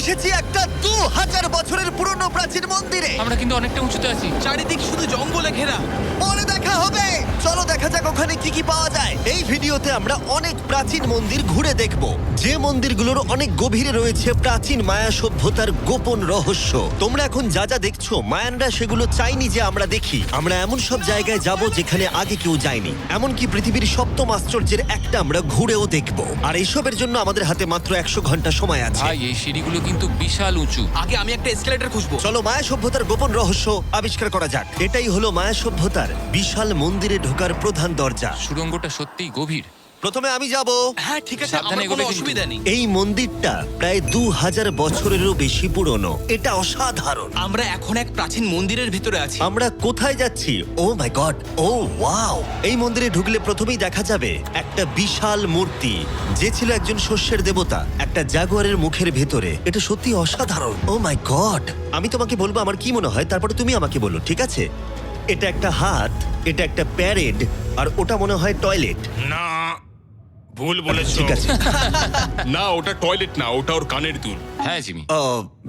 এসেছি একটা 2000 বছরের পুরনো প্রাচীন মন্দিরে। আমরা কিন্তু অনেকটা উঁচুতে আছি। চারিদিক শুধু জঙ্গলে ঘেরা। পরে দেখা হবে। চলো দেখা যাক ওখানে কি কি পাওয়া যায়। এই ভিডিওতে আমরা অনেক প্রাচীন মন্দির ঘুরে দেখব, যে মন্দিরগুলোর অনেক গভীরে রয়েছে প্রাচীন মায়া সভ্যতার গোপন রহস্য। তোমরা এখন যা যা দেখছো, মায়ানরা সেগুলো চাইনি যে আমরা দেখি। আমরা এমন সব জায়গায় যাব যেখানে আগে কেউ যায়নি, এমনকি পৃথিবীর সপ্তম আশ্চর্যের একটা আমরা ঘুরেও দেখব। আর এইসবের জন্য আমাদের হাতে মাত্র 100 ঘন্টা সময় আছে। ভাই এই সিঁড়িগুলো কিন্তু বিশাল উঁচু। আগে আমি একটা এসকেলেটর খুঁজবো। চলো মায়া সভ্যতার গোপন রহস্য আবিষ্কার করা যাক। এটাই হলো মায়া সভ্যতার বিশাল মন্দিরে ঢোকার প্রধান দরজা। সুড়ঙ্গটা সত্যিই গভীর। প্রথমে আমি যাব। হ্যাঁ ঠিক আছে, সাবধানে আমার কোনো এগোবে কিন্তু। অসুবিধা নেই। এই মন্দিরটা প্রায় 2000 বছরেরও বেশি পুরনো। এটা অসাধারণ। আমরা এখন এক প্রাচীন মন্দিরের ভিতরে আছি। আমরা কোথায় যাচ্ছি? ও মাই গড, ও ওয়াও! এই মন্দিরে ঢুকলে প্রথমেই দেখা যাবে একটা বিশাল মূর্তি, যে ছিল একজন শস্যের দেবতা, একটা জাগুয়ারের মুখের ভেতরে। এটা সত্যি অসাধারণ। ও মাই গড! আমি তোমাকে বলবো আমার কি মনে হয়, তারপরে তুমি আমাকে বলো, ঠিক আছে? এটা একটা হাত, এটা একটা প্যারেড, আর ওটা মনে হয় টয়লেট। না, ভুল বলেছো। ঠিক আছে। না, ওটা টয়লেট না, ওটা ওর কানের দুল। হ্যাঁ জিমি।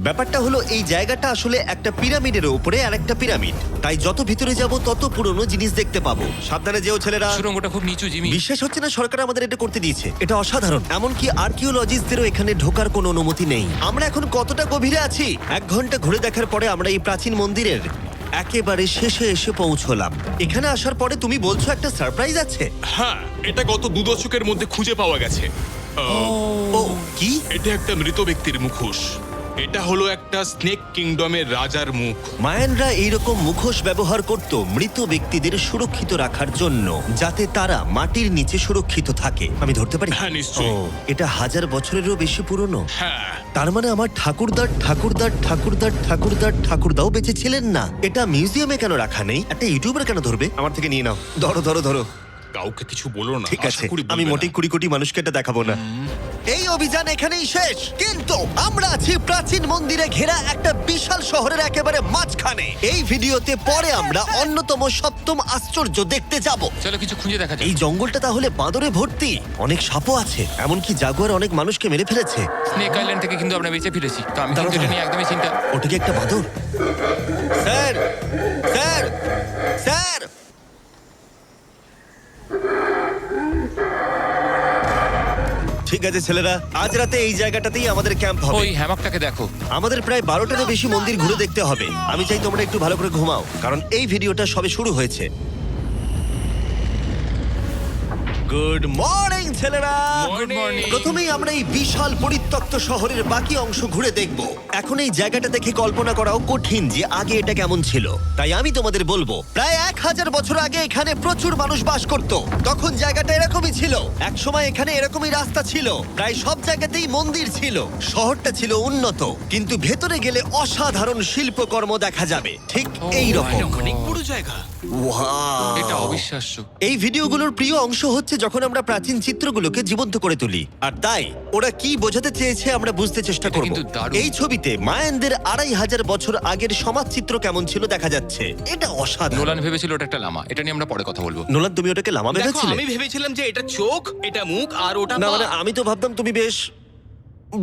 ব্যাপারটা হলো এই জায়গাটা আসলে একটা পিরামিডের উপরে আর একটা পিরামিড, তাই যত ভিতরে যাব তত পুরনো জিনিস দেখতে পাবো। সাবধানে যেও ছেলেরা। সুড়ঙ্গটা খুব নিচু জিমি। বিশ্বাস হচ্ছে না সরকার আমাদের এটা করতে দিয়েছে। এটা অসাধারণ। এমনকি আর্কিওলজিস্টদেরও এখানে ঢোকার কোনো অনুমতি নেই। আমরা এখন কতটা গভীরে আছি? 1 ঘন্টা ঘুরে দেখার পরে আমরা এই প্রাচীন মন্দিরের একেবারে শেষে এসে পৌঁছলাম। এখানে আসার পরে তুমি বলছো একটা সারপ্রাইজ আছে। হ্যাঁ, এটা গত 2 দশকের মধ্যে খুঁজে পাওয়া গেছে। ও কি? এটা একটা মৃত ব্যক্তির মুখোশ। এটা হলো একটা স্নেক কিংডমের রাজার মুখ। মায়ানরা এইরকম মুখোশ ব্যবহার করত মৃত ব্যক্তিদের সুরক্ষিত রাখার জন্য, যাতে তারা মাটির নিচে সুরক্ষিত থাকে। আমি ধরতে পারি? হ্যাঁ, নিশ্চয়ই। ও, এটা 1000 বছরেরও বেশি পুরনো। হ্যাঁ, তার মানে আমার ঠাকুরদাও বেঁচে ছিলেন না। এটা মিউজিয়ামে কেন রাখা নেই? একটা ইউটিউবার কেন ধরবে? আমার থেকে নিয়ে নাও। ধরো ধরো ধরো। কাউকে কিছু বলো না। ঠিক আশা আছে, করি আমি বলবে মোটেই না। 20 কোটি মানুষকে এটা দেখাবো না। এই অভিযান এখানেই শেষ, কিন্তু আমরা আছি প্রাচীন মন্দিরে ঘেরা একটা বিশাল শহরের একেবারে মাঝখানে। এই ভিডিওতে পরে আমরা অন্যতম সপ্তম আশ্চর্য দেখতে যাব। চলো কিছু খুঁজে দেখা যাক। এই জঙ্গলটা তাহলে বাঁদরে ভর্তি, অনেক সাপও আছে, এমনকি জাগুয়ার অনেক মানুষকে মেরে ফেলেছে। স্নেক আইল্যান্ড থেকে কিন্তু আমরা বেঁচে ফিরেছি, তো আমি দাঁড়াও, কিন্তু এটা দাঁড়াও। নিয়ে একদমই চিন্তা। ওটা কি একটা বাঁদর? Sir, sir, sir! ঠিক আছে ছেলেরা, আজ রাতে এই জায়গাটাতেই আমাদের ক্যাম্প হবে। ওই হ্যামকটাকে দেখো। আমাদের প্রায় 12টারও বেশি মন্দির ঘুরে দেখতে হবে। আমি চাই তোমরা একটু ভালো করে ঘুমাও, কারণ এই ভিডিওটা সবে শুরু হয়েছে। গুড মর্নিং ছেলেরা। Good morning. প্রথমেই আমরা এই বিশাল পরিত্যক্ত শহরের বাকি অংশ ঘুরে দেখব। এখন এই জায়গাটা দেখে কল্পনা করাও কঠিন যে আগে এটা কেমন ছিল। তাই আমি তোমাদের বলবো, প্রায় 1000 বছর আগে এখানে প্রচুর মানুষ বাস করত। তখন জায়গাটা এরকমই ছিল। এক সময় এখানে এরকমই রাস্তা ছিল, প্রায় সব জায়গাতেই মন্দির ছিল। শহরটা ছিল উন্নত, কিন্তু ভেতরে গেলে অসাধারণ শিল্পকর্ম দেখা যাবে, ঠিক এই রকম। এটা অনেক বড় জায়গা। এটা অবিশ্বাস্য। এই ভিডিওগুলোর প্রিয় অংশ হচ্ছে যখন আমরা প্রাচীন চিত্রগুলোকে জীবন্ত করে তুলি, আর তাই ওরা কি বোঝাতে চেয়েছে আমরা বুঝতে চেষ্টা এটা করব। কিন্তু দারুণ। এই ছবিতে মায়ানদের 2500 বছর আগের সমাজ চিত্র কেমন ছিল দেখা যাচ্ছে। এটা অসাধারণ। নোলান ভেবেছিল ওটা একটা লামা। এটা নিয়ে আমরা পরে কথা বলবো। নোলান, তুমি ওটাকে লামা দেখো, ভেবেছিলে? আমি ভেবেছিলাম যে এটা চোখ, এটা মুখ, আর ওটা না পা। মানে আমি তো ভাবতাম তুমি বেশ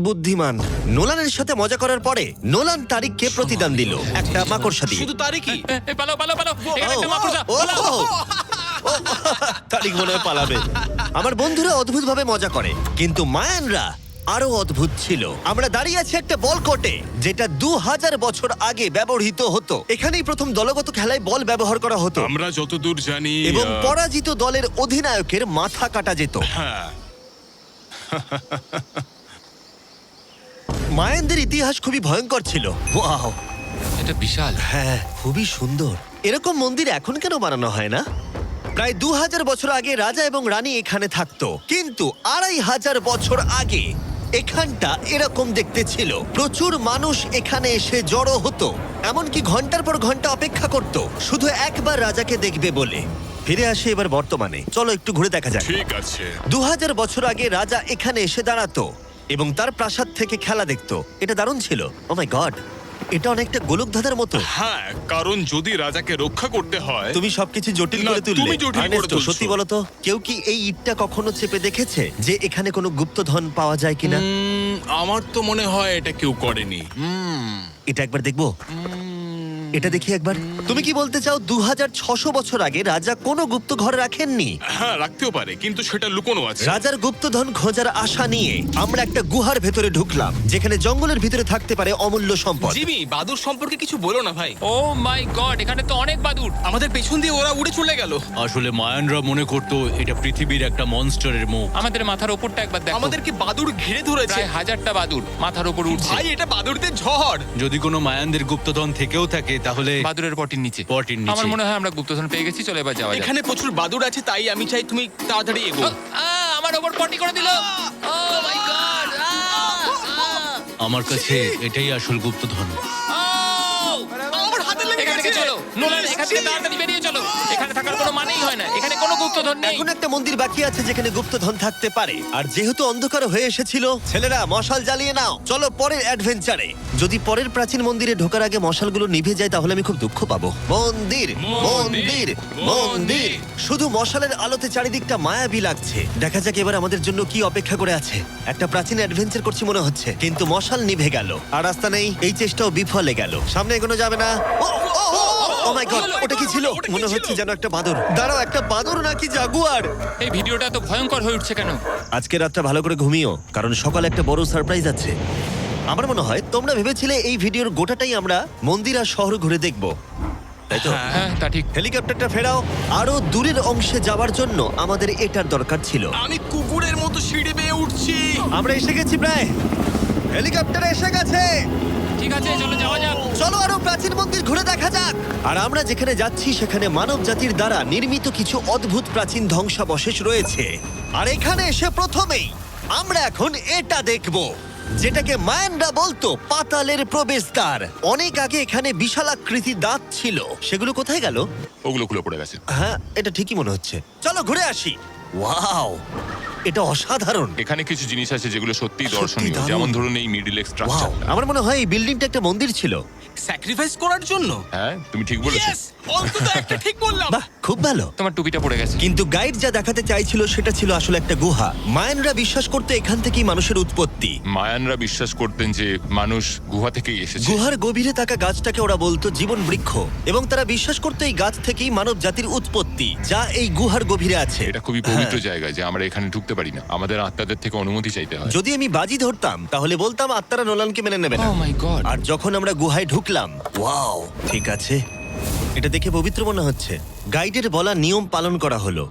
বুদ্ধিমান। নোলানের সাথে মজা করার পরে নোলান তারিখকে প্রতিদান দিল একটা মাকড়সা দিয়ে। শুধু তারই কি? পালাও পালাও পালাও, এখানে একটা মাকড়সা। ও, পালাও। ও, তারিখ মনে হয় পালাবে। আমার বন্ধুরা অদ্ভুত ভাবে মজা করে, কিন্তু মায়ানরা আরো অদ্ভুত ছিল। আমরা দাঁড়িয়ে আছি একটা বল কোর্টে, যেটা 2000 বছর আগে ব্যবহৃত হতো। এখানেই প্রথম দলগত খেলায় বল ব্যবহার করা হতো, আমরা যতদূর জানি এবং পরাজিত দলের অধিনায়কের মাথা কাটা যেত। হ্যাঁ, মায়ানদের ইতিহাস খুবই ভয়ঙ্কর ছিল। ওয়াও, এটা বিশাল। হ্যাঁ, খুবই সুন্দর। এরকম মন্দির এখন কেন বানানো হয় না? প্রায় 2000 বছর আগে রাজা এবং রানী এখানে থাকতো, কিন্তু 2500 বছর আগে এখানটা এরকম দেখতে ছিল। প্রচুর মানুষ এখানে এসে জড়ো হতো, এমনকি ঘন্টার পর ঘন্টা অপেক্ষা করত শুধু একবার রাজাকে দেখবে বলে। ফিরে আসে এবার বর্তমানে, চলো একটু ঘুরে দেখা যাক। ঠিক আছে। 2000 বছর আগে রাজা এখানে এসে দাঁড়াতো এবং তার প্রাসাদ থেকে খেলা দেখতো। এটা দারুণ ছিল। ও মাই গড, এটা অনেকটা গোলকধাঁধার মতো। হ্যাঁ, কারণ যদি রাজাকে রক্ষা করতে হয়। তুমি সবকিছু জটিল না, করে তুললে। তুমি জটিল করে আর্নেস্টো, তুলছো। সত্যি বলো তো, কেউ কি এই ইটটা কখনো চেপে দেখেছে যে এখানে কোনো গুপ্তধন পাওয়া যায় কিনা? আমার তো মনে হয় এটা কেউ করেনি। এটা একবার দেখবো। এটা দেখি একবার। তুমি কি বলতে চাও 2600 বছর আগে রাজা কোনো গুপ্ত ঘর রাখেননি? হ্যাঁ, রাখতেও পারে, কিন্তু সেটা লুকোনো আছে। রাজার গুপ্তধন খোঁজার আশা নিয়ে আমরা একটা গুহার ভেতরে ঢুকলাম, যেখানে জঙ্গলের ভিতরে থাকতে পারে অমূল্য সম্পদ। জিমি, বাদুর সম্পর্কে কিছু বলো না ভাই। ও মাই গড, এখানে তো অনেক বাদুড়। আমাদের পেছন দিয়ে ওরা উড়ে চলে গেল। আসলে মায়ানরা মনে করতো এটা পৃথিবীর একটা মনস্টারের মুখ। আমাদের মাথার ওপরটা একবার দেখো, আমাদেরকে বাদুর ঘিরে ধরেছে। প্রায় 1000টা বাদুড় মাথার ওপর উঠছে। ভাই, এটা বাদুরদের ঝড়। যদি কোনো মায়ানদের গুপ্তধন থেকেও থাকে তাহলে বাদুড়ের পটির নিচে। পটির নিচে। আমার মনে হয় আমরা গুপ্তধন পেয়ে গেছি, চলে এবার যাওয়া যাক। এখানে প্রচুর বাদুর আছে, তাই আমি চাই তুমি তাড়াতাড়ি এগো। আমার ওপর পটি করে দিল। ও মাই গড। আমার কাছে এটাই আসল গুপ্তধন। আমার হাতে লেগে এখান থেকে গেছে। চলো নোলান, এখান থেকে তাড়াতাড়ি বেরিয়ে চলো। এখানে থাকার কোনো মানেই হয় না, এখানে কোনো গুপ্তধন নেই। এখন একটা মন্দির বাকি আছে যেখানে গুপ্তধন থাকতে পারে, আর যেহেতু অন্ধকার হয়ে এসেছিল, ছেলেরা মশাল জ্বালিয়ে নাও। চলো পরের অ্যাডভেঞ্চারে। যদি পরের প্রাচীন মন্দিরে ঢোকার আগে মশালগুলো নিভে যায় তাহলে আমি খুব দুঃখ পাবো। মন্দির মন্দির মন্দির, শুধু মশালের আলোতে চারিদিকটা মায়াবী লাগছে। দেখা যাক এবার আমাদের জন্য কি অপেক্ষা করে আছে। একটা প্রাচীন অ্যাডভেঞ্চার করছি মনে হচ্ছে, কিন্তু মশাল নিভে গেল আর রাস্তা নেই। এই চেষ্টাও বিফলে গেল। সামনে এগোনো যাবে না। ও মাই গড, ওটা কি ছিল? মনে হচ্ছে যেন একটা বাদর। দাঁড়াও, একটা বাদর নাকি জাগুয়ার? এই ভিডিওটা তো ভয়ঙ্কর হয়ে উঠছে কেন? আজকে রাতটা ভালো করে ঘুমিও, কারণ সকালে একটা বড় সারপ্রাইজ আছে। আমার মনে হয় তোমরা ভেবেছিলে এই ভিডিওর গোটাটাই আমরা মন্দির আর শহর ঘুরে দেখব, তাই তো? হ্যাঁ, তা ঠিক। হেলিকপ্টারটা ফেরাও। আরো দূরের অংশে যাওয়ার জন্য আমাদের এটার দরকার ছিল। আমি কুকুরের মতো সিঁড়ি বেয়ে উঠছি। আমরা এসে গেছি প্রায়। হেলিকপ্টার এসে গেছে। ঠিক আছে, চলো যাওয়া যাক। চলো আরো প্রাচীন মন্দির ঘুরে দেখা যাক। আর আমরা যেখানে যাচ্ছি সেখানে মানব জাতির দ্বারা নির্মিত কিছু অদ্ভুত প্রাচীন ধ্বংসাবশেষ রয়েছে। আর এখানে এসে প্রথমেই আমরা এখন এটা দেখব, যেটাকে মায়ানরা বলতো পাতালের প্রবেশদ্বার। অনেক আগে এখানে বিশালাকৃতি দাঁত ছিল, সেগুলো কোথায় গেল? ওগুলো খুলে পড়ে গেছে। হ্যাঁ, এটা ঠিকই মনে হচ্ছে। চলো ঘুরে আসি। ওয়াও, এটা অসাধারণ। এখানে কিছু জিনিস আছে যেগুলো সত্যিই সত্যি দর্শনীয়, দারুণ। যেমন ধরুন এই মিডল ওয়াও, স্ট্রাকচারটা। আমার মনে হয় এই বিল্ডিংটা একটা মন্দির ছিল। স্যাক্রিফাইস করার জন্য। হ্যাঁ, তুমি ঠিক বলেছো। Yes! অন্তত একটা ঠিক বললাম। বাহ, খুব ভালো। তোমার টুপিটা পড়ে গেছে। কিন্তু গাইড যা দেখাতে চাইছিল সেটা ছিল আসলে একটা গুহা। মায়ানরা বিশ্বাস করতে এখান থেকেই মানুষের উৎপত্তি। মায়ানরা বিশ্বাস করতেন যে মানুষ গুহা থেকেই এসেছে। গুহার গভীরে থাকা গাছটাকে ওরা বলতো জীবন বৃক্ষ, এবং তারা বিশ্বাস করতো এই গাছ থেকেই মানব জাতির উৎপত্তি, যা এই গুহার গভীরে আছে। এটা খুবই পবিত্র জায়গা যে আমরা এখানে ঢুকতে পারি না, আমাদের আত্মাদের থেকে অনুমতি চাইতে হয়। যদি আমি বাজি ধরতাম তাহলে বলতাম আত্মারা নোলানকে মেনে নেবে না। ও মাই গড। আর যখন আমরা গুহায় ঢুকলাম, ওয়াও, ঠিক আছে, এটা দেখে পবিত্র মনে হচ্ছে। গাইডের বলা নিয়ম পালন করা হলো।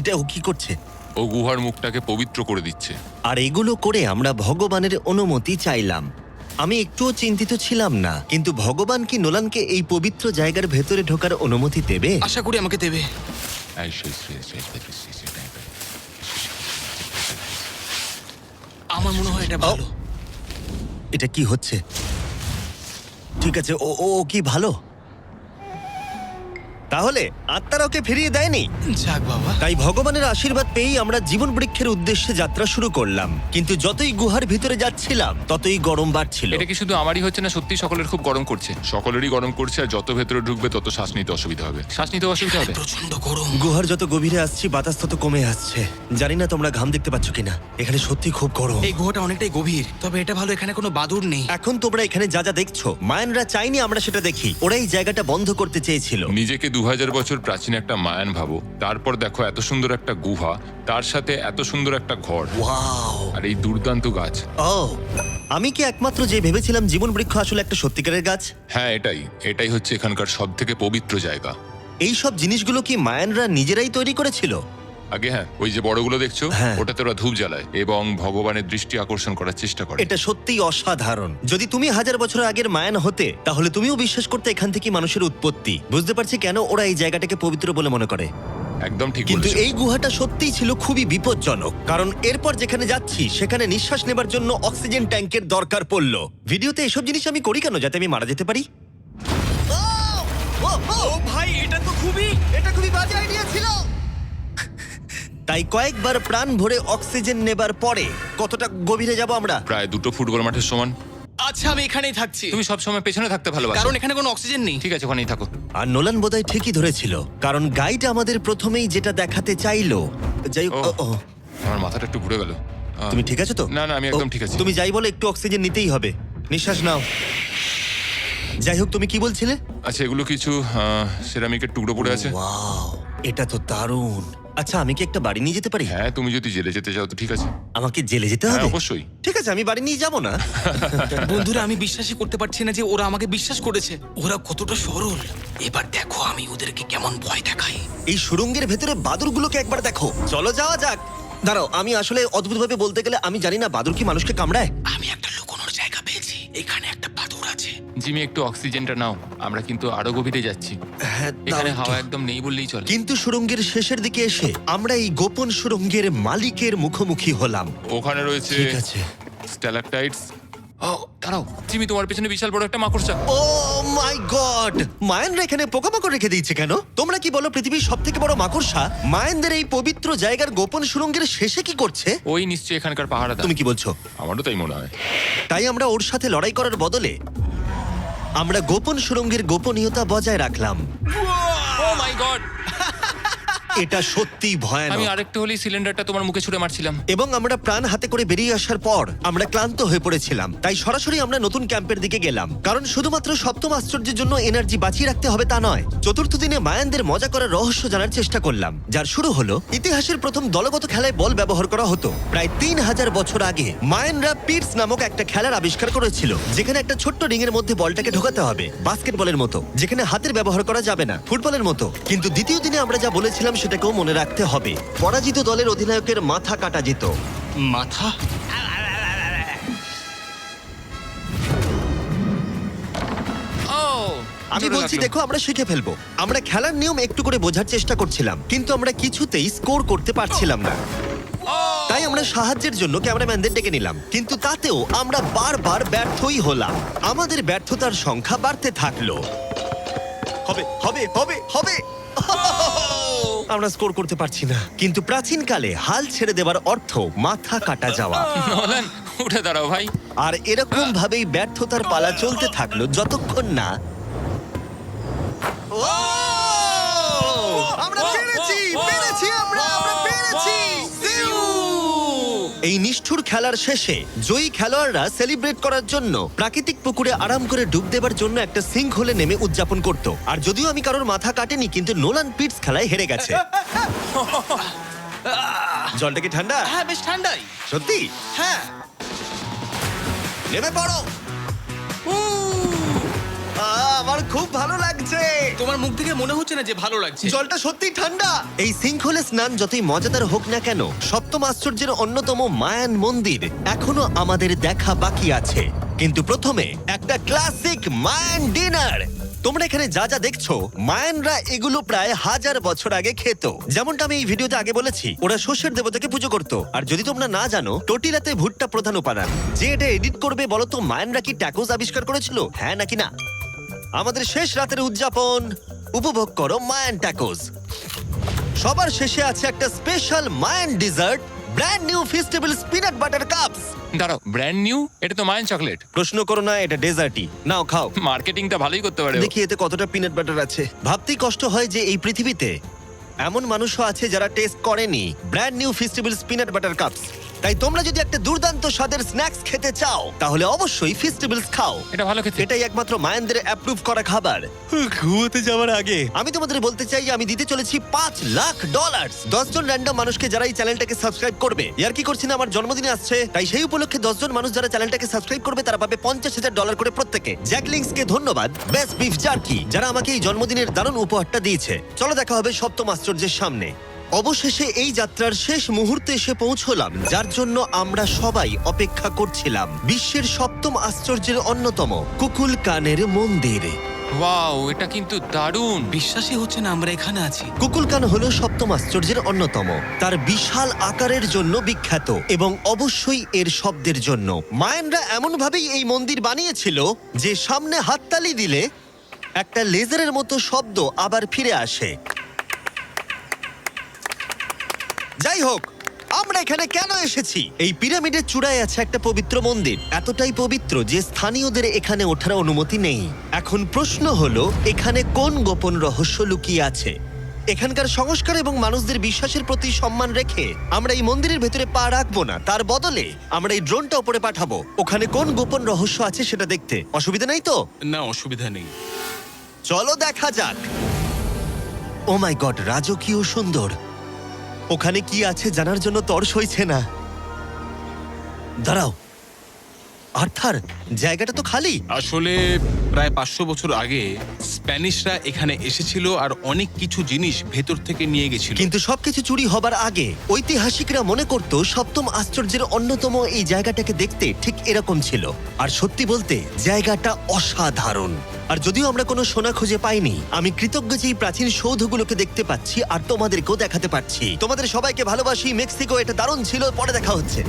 এটা ও কি করছে? ও গুহার মুখটাকে পবিত্র করে দিচ্ছে। আর এগুলো করে আমরা ভগবানের অনুমতি চাইলাম। আমি একটুও চিন্তিত ছিলাম না, কিন্তু ভগবান কি নোলানকে এই পবিত্র জায়গার ভেতরে ঢোকার অনুমতি দেবে? আশা করি আমাকে দেবে। আমার মনে হয় এটা ভালো। এটা কি হচ্ছে? ঠিক আছে, ও ও ও কি ভালো? তাহলে আত্মারা ওকে ফিরিয়ে দেয়নি। যাক বাবা। তাই ভগবানের আশীর্বাদ পেয়েই আমরা জীবন বৃক্ষের উদ্দেশ্যে যাত্রা শুরু করলাম। কিন্তু যতই গুহার ভিতরে যাচ্ছিলাম ততই গরম বাড়ছিল। এটা কি শুধু আমারই হচ্ছে না, সত্যি সকলের খুব গরম করছে? সকলেরই গরম করছে, আর যত ভেতরে ঢুকবে তত শ্বাস নিতে অসুবিধা হবে। শ্বাস নিতে অসুবিধা হবে। প্রচন্ড গরম। গুহার যত গভীরে আসছি বাতাস তত কমে আসছে। জানি না তোমরা ঘাম দেখতে পাচ্ছ কিনা, এখানে সত্যি খুব গরম। এই গুহাটা অনেকটাই গভীর, তবে এটা ভালো এখানে কোনো বাদুর নেই। এখন তোমরা এখানে যা যা দেখছো, মায়ানরা চাইনি আমরা সেটা দেখি। ওরা এই জায়গাটা বন্ধ করতে চেয়েছিল। নিজেকে 2000 বছর প্রাচীন একটা মায়ান ভাবো, তারপর দেখো এত সুন্দর একটা গুহা, তার সাথে এত সুন্দর একটা ঘর, ওয়াও, আর এই দুর্দান্ত গাছ। ও, আমি কি একমাত্র যে ভেবেছিলাম জীবন বৃক্ষ আসলে একটা সত্যিকারের গাছ? হ্যাঁ, এটাই হচ্ছে এখানকার সব থেকে পবিত্র জায়গা। এই সব জিনিসগুলো কি মায়ানরা নিজেরাই তৈরি করেছিল? আগে হ্যাঁ, ওই যে বড়গুলো দেখছো, হ্যাঁ। ওটাতে ওরা ধূপ জ্বালায় এবং ভগবানের দৃষ্টি আকর্ষণ করার চেষ্টা করে। এটা সত্যিই অসাধারণ। যদি তুমি 1000 বছর আগের মায়ান হতে তাহলে তুমিও বিশ্বাস করতে এখান থেকে মানুষের উৎপত্তি। বুঝতে পারছি কেন ওরা এই জায়গাটাকে পবিত্র বলে মনে করে। একদম ঠিক কিন্তু বলেছো। এই গুহাটা সত্যিই ছিল খুবই বিপজ্জনক, কারণ এরপর যেখানে যাচ্ছি সেখানে নিঃশ্বাস নেবার জন্য অক্সিজেন ট্যাঙ্কের দরকার পড়লো। ভিডিওতে এসব জিনিস আমি করি কেন? যাতে আমি মারা যেতে পারি। ও ভাই, এটা তো এটা খুবই বাজে আইডিয়া ছিল। তাই কয়েকবার প্রাণ ভরে অক্সিজেন নেবার পরে কতটা গভীরে যাব আমরা? প্রায় 2 ফুটবল মাঠের সমান। আচ্ছা, আমি এখানেই থাকছি। তুমি সবসময় পেছনে থাকতে ভালোবাসো। কারণ এখানে কোনো অক্সিজেন নেই। ঠিক আছে, ওখানেই থাকো। আর নোলান বোধহয় ঠিকই ধরেছিল, কারণ গাইড আমাদের প্রথমেই যেটা দেখাতে চাইলো। যাই হোক, ও। ও, ও, আমার মাথাটা একটু ঘুরে গেল। তুমি ঠিক আছো তো? না, না, আমি একদম ঠিক আছি। তুমি যাই বলো, একটু অক্সিজেন নিতেই হবে। নিঃশ্বাস নাও। যাই হোক, তুমি কি বলছিলে? আচ্ছা, এগুলো কিছু সেরামিকের টুকরো পড়ে আছে। ওয়াও, এটা তো দারুণ। আচ্ছা, আমি কি একটা বাড়ি নিয়ে যেতে পারি? হ্যাঁ, তুমি যদি জেলে যেতে চাও তো ঠিক আছে। আমাকে জেলে যেতে হ্যাঁ, হবে? অবশ্যই। ঠিক আছে, আমি বাড়ি নিয়ে যাব না। বন্ধুরা, আমি বিশ্বাসই করতে পারছি না যে ওরা আমাকে বিশ্বাস করেছে। ওরা কতটা সরল। এবার দেখো আমি ওদেরকে কেমন ভয় দেখাই। এই সুড়ঙ্গের ভেতরে বাদুরগুলোকে একবার দেখো। চলো যাওয়া যাক। দাঁড়াও, আমি আসলে অদ্ভুতভাবে বলতে গেলে আমি জানি না বাদুর কি মানুষকে কামড়ায়। আমি একটা লুকোনোর জায়গা পেয়েছি। এখানে একটা বাদুড় আছে। জিমি, একটু অক্সিজেনটা নাও, আমরা কিন্তু আরো গভীরে যাচ্ছি। হ্যাঁ, দাও এখানে একটু। হাওয়া একদম নেই বললেই চলে। কিন্তু সুড়ঙ্গের শেষের দিকে এসে আমরা এই গোপন সুড়ঙ্গের মালিকের মুখোমুখি হলাম। ওখানে রয়েছে ঠিক আছে। স্ট্যালাকটাইটস। ও দাঁড়াও, জিমি, তোমার পেছনে বিশাল বড় একটা মাকড়সা। ও মাই গড! মায়ানরা এখানে পোকামাকড় রেখে দিয়েছে কেন? তোমরা কি বলো, পৃথিবীর সব থেকে বড় মাকড়সা মায়ানদের এই পবিত্র জায়গার গোপন সুড়ঙ্গের শেষে কি করছে? ওই নিশ্চয়ই এখানকার পাহাড়া। তুমি কি বলছো? আমারও তাই মনে হয়। তাই আমরা ওর সাথে লড়াই করার বদলে আমরা গোপন সুড়ঙ্গের গোপনীয়তা বজায় রাখলাম। ও মাই গড! এটা সত্যি আমি ভয়ানক। আরেকটু হলেই সিলিন্ডারটা তোমার মুখে ছুঁড়ে মারছিলাম। এবং আমরা প্রাণ হাতে করে বেরিয়ে আসার পর আমরা ক্লান্ত হয়ে পড়েছিলাম, তাই সরাসরি আমরা নতুন ক্যাম্পের দিকে গেলাম। কারণ শুধুমাত্র সপ্তম আশ্চর্যের জন্য এনার্জি বাঁচিয়ে রাখতে হবে তা নয়। চতুর্থ দিনে মায়ানদের মজা করার রহস্য জানার চেষ্টা করলাম, যার শুরু হলো ইতিহাসের প্রথম দলগত খেলায় বল ব্যবহার করা হতো। প্রায় 3000 বছর আগে মায়ানরা পিটস নামক একটা খেলার আবিষ্কার করেছিল, যেখানে একটা ছোট্ট রিং এর মধ্যে বলটাকে ঢোকাতে হবে, বাস্কেটবলের মতো, যেখানে হাতের ব্যবহার করা যাবে না, ফুটবলের মতো। কিন্তু দ্বিতীয় দিনে আমরা যা বলেছিলাম সেটাকেও মনে রাখতে হবে। পরাজিত দলের অধিনায়কের মাথা কাটা যেত। মাথা? ও আমি জোরে বলছি, লাগলো। দেখো, আমরা শিখে ফেলবো। আমরা খেলার নিয়ম একটু করে বোঝার চেষ্টা করছিলাম, কিন্তু আমরা কিছুতেই স্কোর করতে পারছিলাম না। তাই আমরা সাহায্যের জন্য ক্যামেরাম্যানদের ডেকে নিলাম, কিন্তু তাতেও আমরা বারবার ব্যর্থই হলাম। আমাদের ব্যর্থতার সংখ্যা বাড়তে থাকলো। হবে হবে হবে হবে আমরা স্কোর করতে পারছি না। কিন্তু প্রাচীনকালে হাল ছেড়ে দেবার অর্থ মাথা কাটা যাওয়া। নোলান, উঠে দাঁড়াও ভাই। আর এরকম ভাবেই ব্যর্থতার পালা চলতে থাকলো যতক্ষণ না আমরা পেরেছি, পেরেছি, আমরা পেরেছি। এই নিষ্ঠুর খেলার শেষে জয়ী খেলোয়াড়রা সেলিব্রেট করার জন্য প্রাকৃতিক পুকুরে আরাম করে ডুব দেবার জন্য একটা সিঙ্কহোলে নেমে উদযাপন করত। আর যদিও আমি কারোর মাথা কাটেনি, কিন্তু নোলান পিটস খেলায় হেরে গেছে। জলটা কি ঠান্ডা? হ্যাঁ, বেশ ঠান্ডাই। সত্যি? হ্যাঁ। নেমে পড়ো। আমার খুব ভালো লাগছে। তোমার মুখ থেকে মনে হচ্ছে না যে ভালো লাগছে। জলটা সত্যি ঠান্ডা। এই সিঙ্কহোলে স্নান যতই মজাদার হোক না কেন, সপ্তম আশ্চর্যের অন্যতম মায়ান মন্দির এখনো আমাদের দেখা বাকি আছে। কিন্তু প্রথমে একটা ক্লাসিক মায়ান ডিনার। তোমরা এখানে যা যা দেখছো, মায়ানরা এগুলো প্রায় 1000 বছর আগে খেত। যেমনটা আমি এই ভিডিওতে আগে বলেছি, ওরা শস্যের দেবতাকে পুজো করত। আর যদি তোমরা না জানো, টোটিলাতে ভুট্টা প্রধান উপাদান। যে এটা এডিট করবে বলো তো, মায়ানরা কি ট্যাকোস আবিষ্কার করেছিল, হ্যাঁ নাকি না? আমাদের শেষ রাতের উদযাপন উপভোগ করো মায়ান ট্যাকোস। সবার শেষে আছে একটা special Mayan dessert, brand new festival peanut butter cups. দাঁড়াও, ব্র্যান্ড নিউ? এটা তো মায়ান চকলেট। প্রশ্ন করো না, এটা ডেজার্টই। নাও খাও। মার্কেটিংটা ভালোই করতে পারে ও। দেখি এতে কতটা পিনাট বাটার আছে। ভাবতেই কষ্ট হয় যে এই পৃথিবীতে এমন মানুষও আছে যারা টেস্ট করেনি brand new festival peanut butter cups. তাই তোমরা যদি একটা দুর্দান্ত স্বাদের স্ন্যাক্স খেতে চাও, তাহলে অবশ্যই ফেস্টিভ্যালস খাও। এটা ভালো খেতে। এটাই একমাত্র মায়ানদের অ্যাপ্রুভ করা খাবার। ঘুমোতে যাওয়ার আগে আমি তোমাদের বলতে চাই, আমি দিতে চলেছি $5 লাখ। 10 জন র্যান্ডম মানুষকে যারা এই চ্যানেলটাকে সাবস্ক্রাইব করবে। ইয়ার কি করছি না, আমার জন্মদিনে আসছে, তাই সেই উপলক্ষে 10 জন মানুষ যারা চ্যানেলটাকে সাবস্ক্রাইব করবে তারা পাবে $50,000 করে প্রত্যেকে। জ্যাকলিংসকে ধন্যবাদ, বেস্ট বিফ জার্কি, যারা আমাকে এই জন্মদিনের দারুণ উপহারটা দিয়েছে। চলো দেখা হবে সপ্তম আশ্চর্যের সামনে। অবশেষে এই যাত্রার শেষ মুহূর্তে এসে পৌঁছলাম, যার জন্য আমরা সবাই অপেক্ষা করছিলাম। বিশ্বের সপ্তম আশ্চর্যের অন্যতম কুকুলকানের মন্দির। ওয়াও, এটা কিন্তু দারুণ। বিশ্বাসই হচ্ছে না আমরা এখানে আছি। কুকুলকান হলো সপ্তম আশ্চর্যের অন্যতম। তার বিশাল আকারের জন্য বিখ্যাত এবং অবশ্যই এর শব্দের জন্য। মায়ানরা এমন ভাবেই এই মন্দির বানিয়েছিল যে সামনে হাততালি দিলে একটা লেজারের মতো শব্দ আবার ফিরে আসে। যাই হোক, আমরা এখানে কেন এসেছি? এই পিরামিডের চূড়ায় আছে একটা পবিত্র মন্দির, এতটাই পবিত্র যে স্থানীয়দের এখানে ওঠার অনুমতি নেই। এখন প্রশ্ন হলো, এখানে কোন গোপন রহস্য লুকিয়ে আছে? এখানকার সংস্কার এবং মানুষদের বিশ্বাসের প্রতি সম্মান রেখে আমরা এই মন্দিরের ভেতরে পা রাখবো না, তার বদলে আমরা এই ড্রোনটা উপরে পাঠাবো ওখানে কোন গোপন রহস্য আছে সেটা দেখতে। অসুবিধা নেই তো? না, অসুবিধা নেই। চলো দেখা যাক। ও মাই গড, রাজকীয় সুন্দর। ওখানে কি আছে জানার জন্য তর সইছে না। দাঁড়াও আর্থার, জায়গাটা তো খালি। আসলে প্রায় 500 বছর আগে স্প্যানিশরা এখানে এসেছিল আর অনেক কিছু জিনিস ভেতর থেকে নিয়ে গেছিল। কিন্তু সবকিছু চুরি হবার আগে ঐতিহাসিকরা মনে করত সপ্তম আশ্চর্যের অন্যতম এই জায়গাটাকে দেখতে ঠিক এরকম ছিল। আর সত্যি বলতে জায়গাটা অসাধারণ। আর যদিও আমরা কোনো সোনা খুঁজে পাইনি, আমি কৃতজ্ঞ যে এই প্রাচীন সৌধগুলোকে দেখতে পাচ্ছি আর তোমাদেরকেও দেখাতে পারছি। তোমাদের সবাইকে ভালোবাসি। মেক্সিকো, এটা দারুণ ছিল। পরে দেখা হচ্ছে।